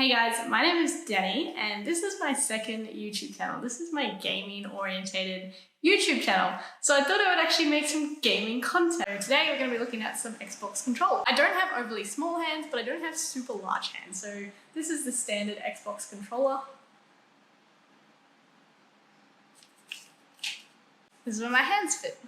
Hey guys, my name is Danny and this is my second YouTube channel. This is my gaming orientated YouTube channel. So I thought I would actually make some gaming content. Today we're going to be looking at some Xbox controllers. I don't have overly small hands, but I don't have super large hands. So this is the standard Xbox controller. This is where my hands fit.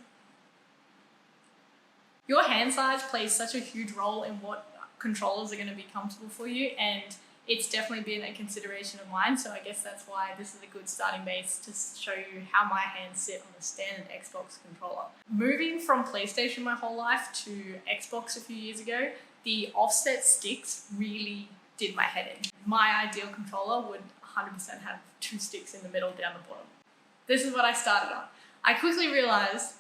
Your hand size plays such a huge role in what controllers are going to be comfortable for you, and it's definitely been a consideration of mine, so I guess that's why this is a good starting base to show you how my hands sit on the standard Xbox controller. Moving from PlayStation my whole life to Xbox a few years ago, the offset sticks really did my head in. My ideal controller would 100% have two sticks in the middle down the bottom. This is what I started on. I quickly realized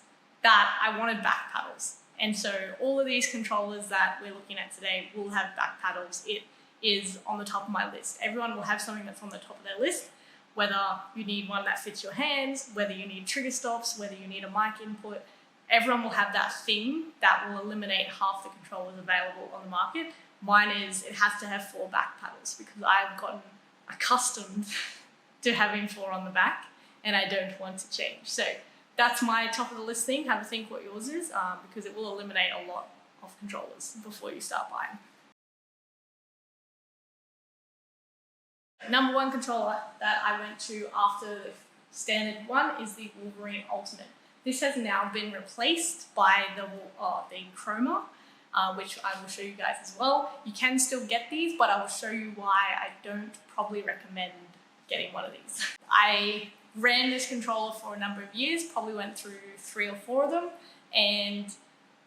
that I wanted back paddles. And so all of these controllers that we're looking at today will have back paddles. It is on the top of my list. Everyone will have something that's on the top of their list, whether you need one that fits your hands, whether you need trigger stops, whether you need a mic input. Everyone will have that thing that will eliminate half the controllers available on the market. Mine is, it has to have 4 back paddles because I've gotten accustomed to having 4 on the back and I don't want to change. So that's my top of the list thing. Have a think what yours is because it will eliminate a lot of controllers before you start buying. Number one controller that I went to after the standard one is the Wolverine Ultimate. This has now been replaced by the Chroma, which I will show you guys as well. You can still get these, but I will show you why I don't probably recommend getting one of these. I ran this controller for a number of years, probably went through 3 or 4 of them, and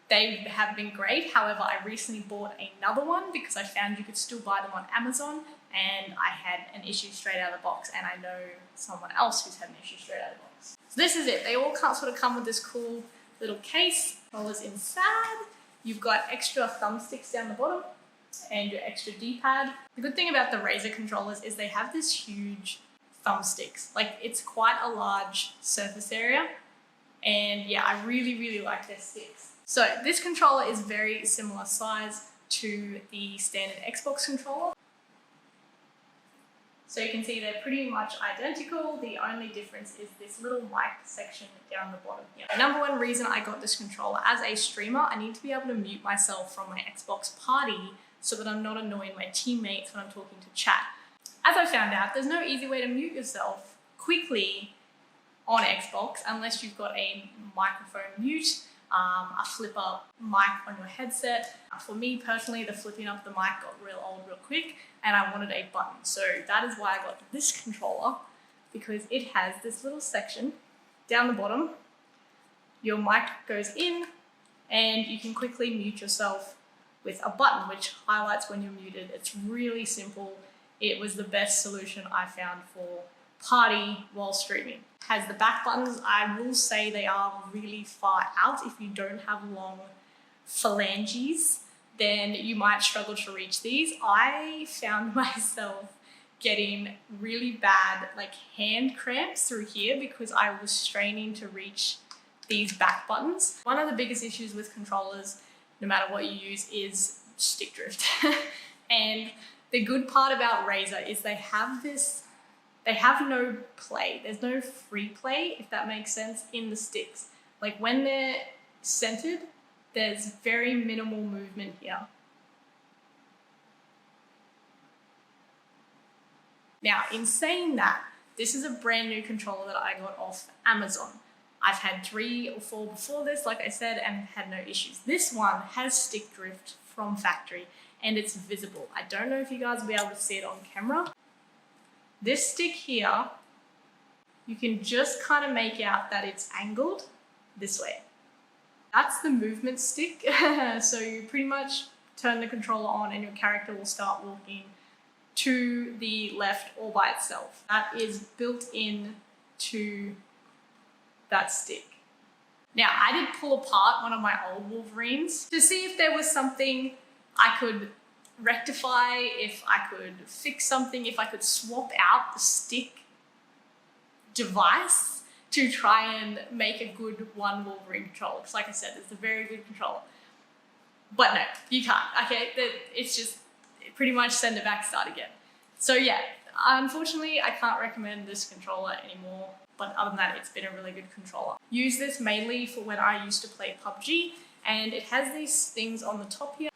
they have been great. However, I recently bought another one because I found you could still buy them on Amazon, and I had an issue straight out of the box, and I know someone else who's had an issue straight out of the box. So this is it. They all sort of come with this cool little case. Controllers inside. You've got extra thumbsticks down the bottom and your extra D-pad. The good thing about the Razer controllers is they have this huge thumbsticks. Like, it's quite a large surface area, and yeah, I really like their sticks. So this controller is very similar size to the standard Xbox controller. So you can see they're pretty much identical. The only difference is this little mic section down the bottom here. The number one reason I got this controller, as a streamer, I need to be able to mute myself from my Xbox party so that I'm not annoying my teammates when I'm talking to chat. As I found out, there's no easy way to mute yourself quickly on Xbox unless you've got a microphone mute, a flip-up mic on your headset. For me personally, the flipping up the mic got real old real quick, and I wanted a button. So that is why I got this controller, because it has this little section down the bottom. Your mic goes in, and you can quickly mute yourself with a button, which highlights when you're muted. It's really simple. It was the best solution I found for party while streaming. Has the back buttons. I will say they are really far out. If you don't have long phalanges, then you might struggle to reach these. I found myself getting really bad hand cramps through here because I was straining to reach these back buttons. One of the biggest issues with controllers, no matter what you use, is stick drift. And the good part about Razer is they have no play. There's no free play, if that makes sense, in the sticks. Like, when they're centered, there's very minimal movement here. Now, in saying that, this is a brand new controller that I got off Amazon. I've had 3 or 4 before this, like I said, and had no issues. This one has stick drift from factory, and it's visible. I don't know if you guys will be able to see it on camera. This stick here, you can just kind of make out that it's angled this way. That's the movement stick. So you pretty much turn the controller on and your character will start walking to the left all by itself. That is built in to that stick. Now, I did pull apart one of my old Wolverines to see if there was something I could rectify, if I could fix something, if I could swap out the stick device to try and make a good one Wolverine controller. Because like I said, it's a very good controller. But no, you can't, okay? It's just pretty much send it back, start again. So yeah, unfortunately I can't recommend this controller anymore, but other than that it's been a really good controller. Use this mainly for when I used to play PUBG, and it has these things on the top here,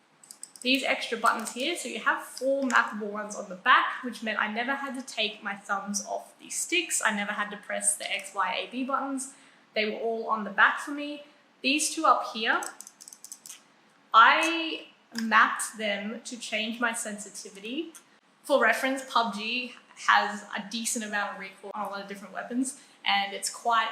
these extra buttons here, so you have 4 mappable ones on the back, which meant I never had to take my thumbs off the sticks, I never had to press the X, Y, A, B buttons, they were all on the back for me. These 2 up here, I mapped them to change my sensitivity. For reference, PUBG has a decent amount of recoil on a lot of different weapons, and it's quite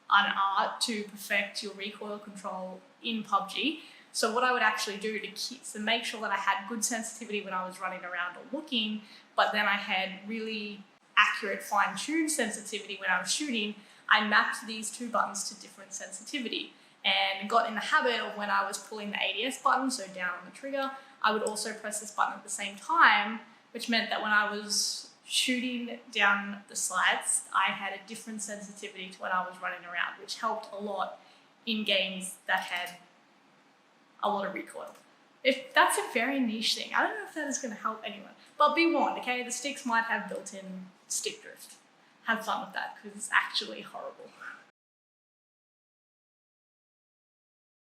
an art to perfect your recoil control in PUBG. So what I would actually do to make sure that I had good sensitivity when I was running around or looking, but then I had really accurate fine-tuned sensitivity when I was shooting, I mapped these 2 buttons to different sensitivity and got in the habit of when I was pulling the ADS button, so down on the trigger, I would also press this button at the same time, which meant that when I was shooting down the sights, I had a different sensitivity to when I was running around, which helped a lot in games that had a lot of recoil. If that's a very niche thing, I don't know if that is going to help anyone, but be warned, okay? The sticks might have built-in stick drift. Have fun with that, because it's actually horrible.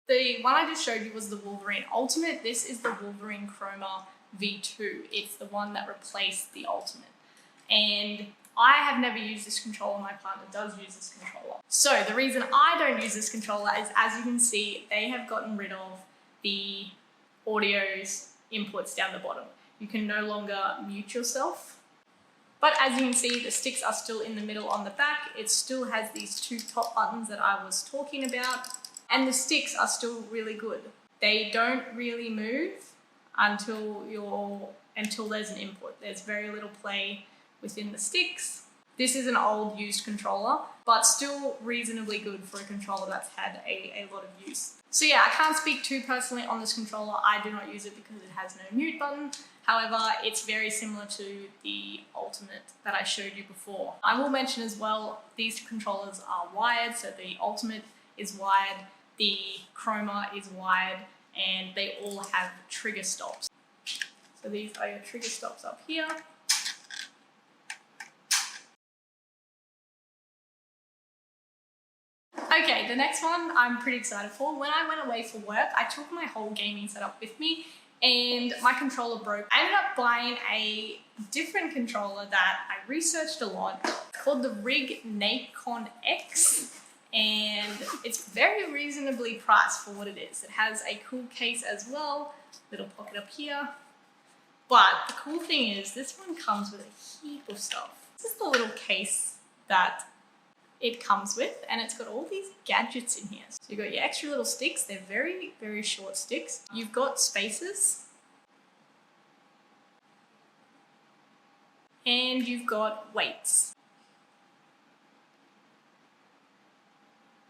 The one I just showed you was the Wolverine Ultimate. This is the Wolverine Chroma V2. It's the one that replaced the Ultimate. And I have never used this controller, my partner does use this controller. So the reason I don't use this controller is, as you can see, they have gotten rid of the audio's inputs down the bottom. You can no longer mute yourself. But as you can see, the sticks are still in the middle on the back. It still has these 2 top buttons that I was talking about. And the sticks are still really good. They don't really move until there's an input. There's very little play within the sticks. This is an old used controller, but still reasonably good for a controller that's had a lot of use. So yeah, I can't speak too personally on this controller. I do not use it because it has no mute button. However, it's very similar to the Ultimate that I showed you before. I will mention as well, these controllers are wired, so the Ultimate is wired, the Chroma is wired, and they all have trigger stops. So these are your trigger stops up here. Okay, the next one I'm pretty excited for. When I went away for work, I took my whole gaming setup with me and my controller broke. I ended up buying a different controller that I researched a lot. It's called the Nacon X, and it's very reasonably priced for what it is. It has a cool case as well, little pocket up here. But the cool thing is this one comes with a heap of stuff. This is the little case that it comes with, and it's got all these gadgets in here. So you've got your extra little sticks. They're very, very short sticks. You've got spacers. And you've got weights.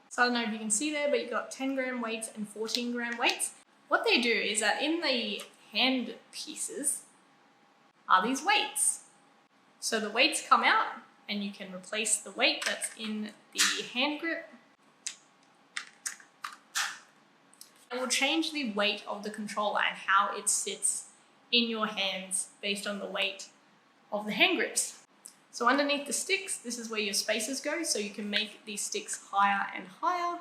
So I don't know if you can see there, but you've got 10 gram weights and 14 gram weights. What they do is that in the hand pieces are these weights. So the weights come out, and you can replace the weight that's in the hand grip. It will change the weight of the controller and how it sits in your hands based on the weight of the hand grips. So underneath the sticks, this is where your spacers go, so you can make these sticks higher and higher,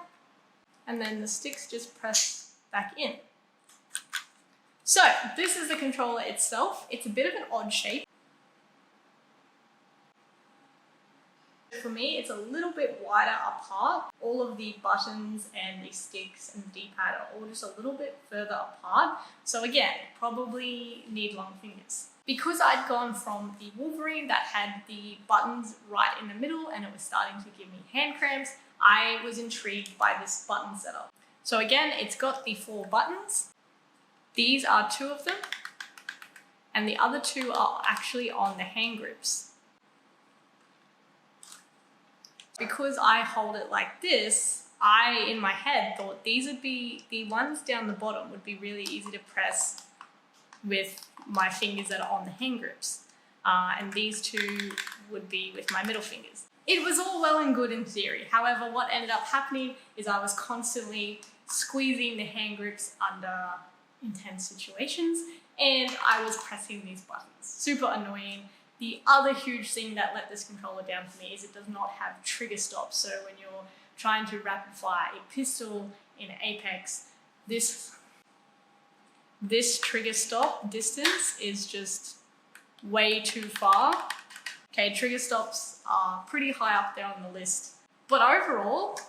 and then the sticks just press back in. So this is the controller itself. It's a bit of an odd shape. For me, it's a little bit wider apart. All of the buttons and the sticks and the D-pad are all just a little bit further apart. So again, probably need long fingers. Because I'd gone from the Wolverine that had the buttons right in the middle and it was starting to give me hand cramps, I was intrigued by this button setup. So again, it's got the 4 buttons. These are 2 of them, and the other 2 are actually on the hand grips. Because I hold it like this, I, in my head, thought these would be, the ones down the bottom would be really easy to press with my fingers that are on the hand grips. And these 2 would be with my middle fingers. It was all well and good in theory. However, what ended up happening is I was constantly squeezing the hand grips under intense situations, and I was pressing these buttons. Super annoying. The other huge thing that let this controller down for me is it does not have trigger stops. So when you're trying to rapid fire a pistol in Apex, this trigger stop distance is just way too far. Okay, trigger stops are pretty high up there on the list. But overall,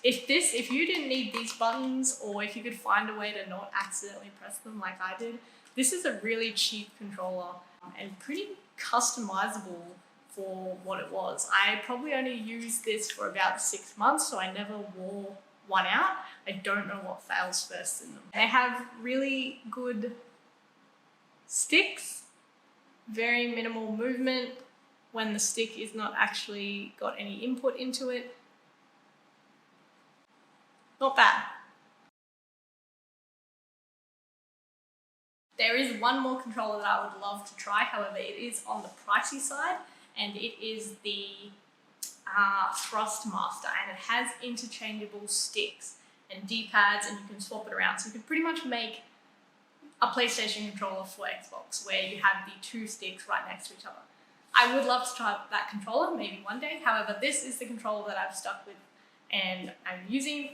if you didn't need these buttons, or if you could find a way to not accidentally press them like I did, this is a really cheap controller and pretty customizable for what it was. I probably only used this for about 6 months, so I never wore one out. I don't know what fails first in them. They have really good sticks, very minimal movement when the stick is not actually got any input into it. Not bad. There is one more controller that I would love to try, however it is on the pricey side, and it is the Thrustmaster, and it has interchangeable sticks and D-pads, and you can swap it around. So you can pretty much make a PlayStation controller for Xbox where you have the 2 sticks right next to each other. I would love to try that controller maybe one day. However, this is the controller that I've stuck with and I'm using.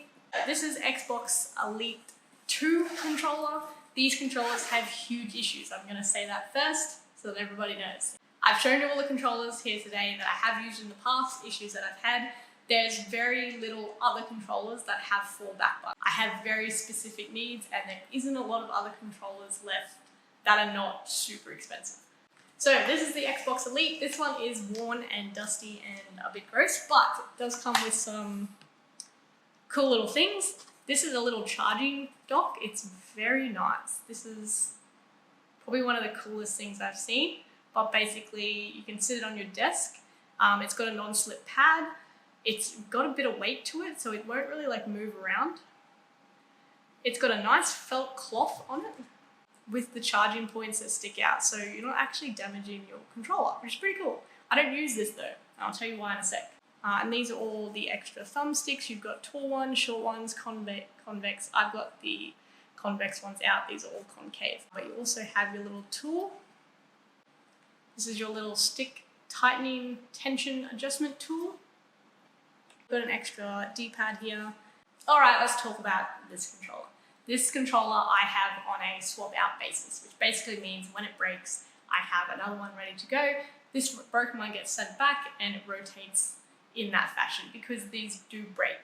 This is Xbox Elite 2 controller. These controllers have huge issues. I'm going to say that first so that everybody knows. I've shown you all the controllers here today that I have used in the past, issues that I've had. There's very little other controllers that have 4 back buttons. I have very specific needs, and there isn't a lot of other controllers left that are not super expensive. So this is the Xbox Elite. This one is worn and dusty and a bit gross, but it does come with some cool little things. This is a little charging dock. It's very nice. This is probably one of the coolest things I've seen, but basically you can sit it on your desk. It's got a non-slip pad. It's got a bit of weight to it, so it won't really like move around. It's got a nice felt cloth on it with the charging points that stick out, so you're not actually damaging your controller, which is pretty cool. I don't use this though, and I'll tell you why in a sec. And these are all the extra thumbsticks. You've got tall ones, short ones, convex. I've got the convex ones out. These are all concave. But you also have your little tool. This is your little stick tightening tension adjustment tool. Got an extra D-pad here. All right, let's talk about this controller. This controller I have on a swap out basis, which basically means when it breaks, I have another one ready to go. This broken one gets sent back and it rotates in that fashion because these do break.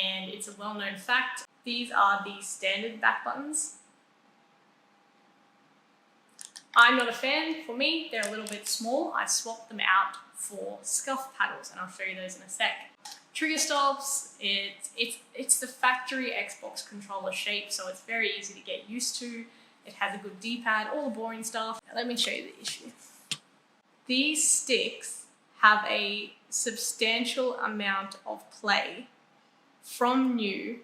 And it's a well-known fact. These are the standard back buttons. I'm not a fan. For me, they're a little bit small. I swapped them out for SCUF paddles, and I'll show you those in a sec. Trigger stops, it's the factory Xbox controller shape, so it's very easy to get used to. It has a good D-pad, all the boring stuff. Now, let me show you the issue. These sticks have a substantial amount of play from new.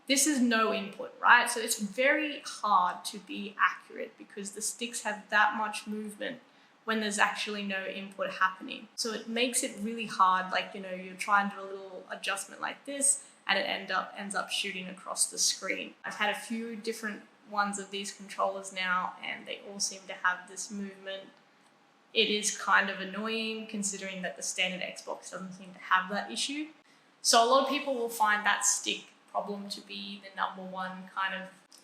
This is no input, right? So it's very hard to be accurate because the sticks have that much movement when there's actually no input happening. So it makes it really hard, like, you know, you're trying to do a little adjustment like this and it ends up shooting across the screen. I've had a few different ones of these controllers now and they all seem to have this movement. It is kind of annoying considering that the standard Xbox doesn't seem to have that issue. So a lot of people will find that stick problem to be the #1 kind of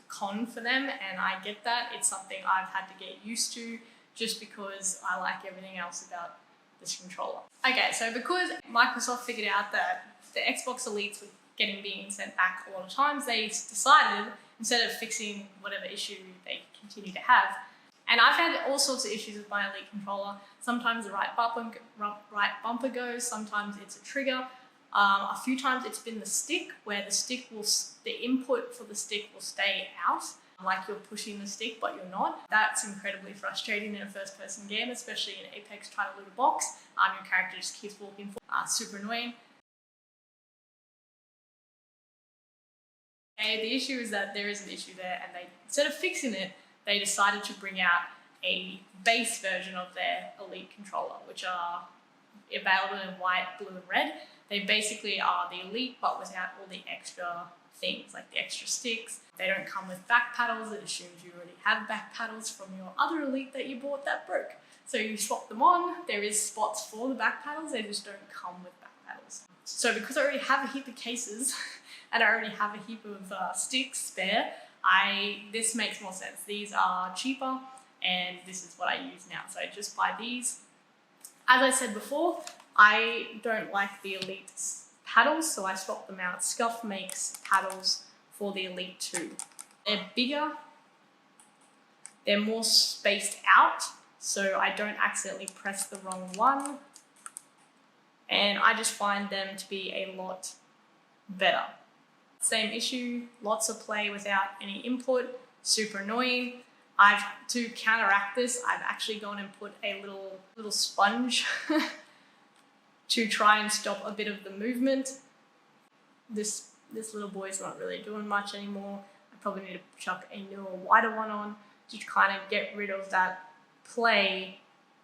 con for them, and I get that. It's something I've had to get used to just because I like everything else about this controller. Okay, so because Microsoft figured out that the Xbox Elites were being sent back a lot of times, they decided, instead of fixing whatever issue they continue to have, and I've had all sorts of issues with my Elite controller. Sometimes the right bumper goes, sometimes it's a trigger. A few times it's been the stick, where the input for the stick will stay out, like you're pushing the stick but you're not. That's incredibly frustrating in a first-person game, especially in Apex trying to loot a box. Your character just keeps walking forward. Super annoying. Okay, the issue is that there is an issue there, and instead of fixing it, they decided to bring out a base version of their Elite controller, which are available in white, blue, and red. They basically are the Elite, but without all the extra things, like the extra sticks. They don't come with back paddles. It assumes you already have back paddles from your other Elite that you bought that broke. So you swap them on. There is spots for the back paddles, they just don't come with back paddles. So because I already have a heap of cases and I already have a heap of sticks spare, this makes more sense. These are cheaper and this is what I use now. So I just buy these. As I said before, I don't like the Elite paddles, so I swap them out. SCUF makes paddles for the Elite too. They're bigger, they're more spaced out, so I don't accidentally press the wrong one. And I just find them to be a lot better. Same issue, lots of play without any input, super annoying. To counteract this, I've actually gone and put a little sponge to try and stop a bit of the movement. This little boy's not really doing much anymore. I probably need to chuck a newer, wider one on to kind of get rid of that play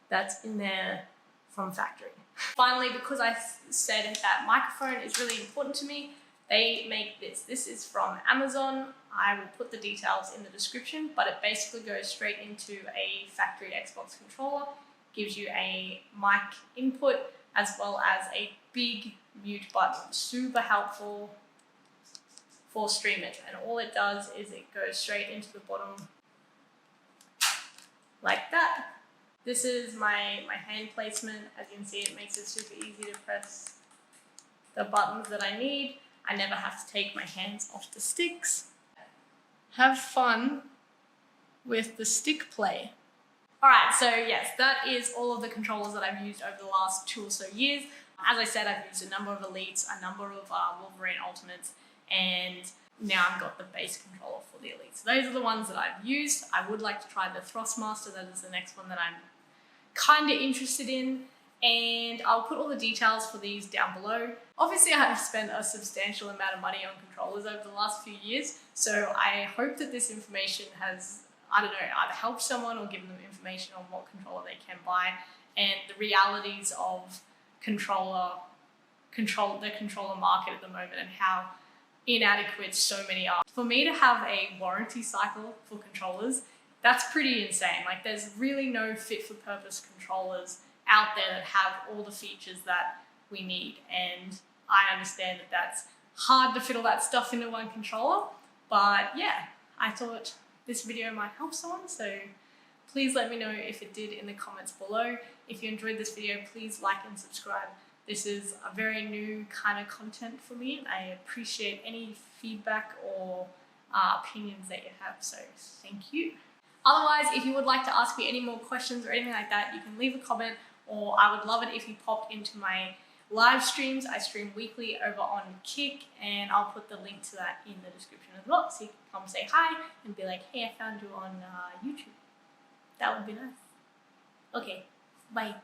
that's in there from factory. Finally, because I said that microphone is really important to me, they make this. This is from Amazon. I will put the details in the description, but it basically goes straight into a factory Xbox controller, gives you a mic input as well as a big mute button. Super helpful for streaming. And all it does is it goes straight into the bottom like that. This is my hand placement. As you can see, it makes it super easy to press the buttons that I need. I never have to take my hands off the sticks. Have fun with the stick play. Alright, so yes, that is all of the controllers that I've used over the last 2 or so years. As I said, I've used a number of Elites, a number of Wolverine Ultimates, and now I've got the base controller for the Elite. So those are the ones that I've used. I would like to try the Thrustmaster. That is the next one that I'm kind of interested in, and I'll put all the details for these down below. Obviously, I have spent a substantial amount of money on controllers over the last few years, so I hope that this information has, I don't know, either helped someone or given them information on what controller they can buy and the realities of the controller market at the moment and how inadequate so many are. For me to have a warranty cycle for controllers, that's pretty insane. Like, there's really no fit for purpose controllers out there that have all the features that we need, and I understand that that's hard to fit all that stuff into one controller, but yeah, I thought this video might help someone, so please let me know if it did in the comments below. If you enjoyed this video, please like and subscribe. This is a very new kind of content for me, and I appreciate any feedback or opinions that you have, so thank you. Otherwise, if you would like to ask me any more questions or anything like that, you can leave a comment, or I would love it if you popped into my live streams. I stream weekly over on Kick, and I'll put the link to that in the description as well, so you can come say hi and be like, hey, I found you on YouTube. That would be nice. Okay, bye.